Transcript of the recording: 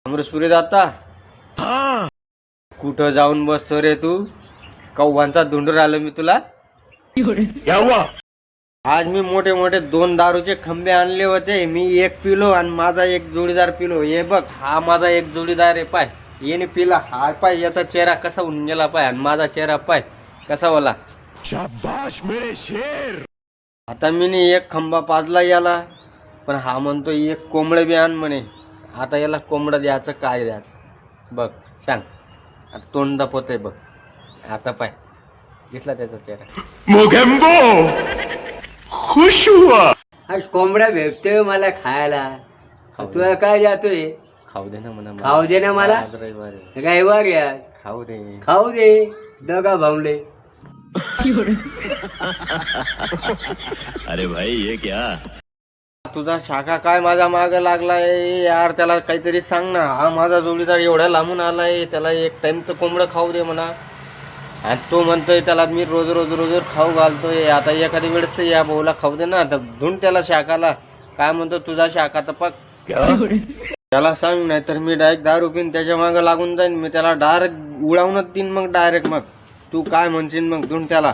अमृतपुरी जाता कुठं जाऊन बसतो रे तू? कौवांचा धुंडूर आलो मी तुला. आज मी मोठे मोठे 2 दारूचे खंबे आणले होते. मी एक पिलो आणि माझा एक जोडीदार पिलो. हे बघ, हा माझा एक जोडीदार आहे. पाय येणे पिला, हा पाय याचा चेहरा कसा होऊन गेला पाय, आणि माझा चेहरा पाय कसा वाला. शाबाश मेरे शेर. आता मी एक खंबा पाजला याला, पण हा म्हणतो एक कोंबडं बी आण म्हणे. आता याला कोंबडं द्यायचं काय द्यायचं बघ, सांग. आता तोंड दाखवतंय बघ. आता पाय दिसला त्याचा चेहरा. मोगेम्बो खुश हुआ. आज कोंबडा भेटतोय मला खायला. तुला काय जातोय? खाऊ दे ना म्हणा. खाऊ दे ना मला. आज रविवार आहे. रविवार या खाऊ दे. खाऊ दे. दगा भावले. अरे भाई ये क्या. तुझा शाखा काय माझा माग लागलाय यार. त्याला काहीतरी सांग ना. हा माझा जोडीदार एवढ्या लांबून आलाय, त्याला एक टाइम तर कोंबडं खाऊ दे म्हणा. आणि तो म्हणतोय त्याला मी रोज रोज रोज खाऊ घालतोय. आता एखादी वेळेस तर या भाऊला खाऊ दे ना. धुंड त्याला शाखाला. काय म्हणतो तुझा शाखा तर पक. त्याला सांग, नाही तर मी डायरेक्ट दारू पिन त्याच्या मागं लागून जाईन. मी त्याला डायरेक्ट उडावूनच देईन. मग डायरेक्ट मग तू काय म्हणशील मग धुंड त्याला.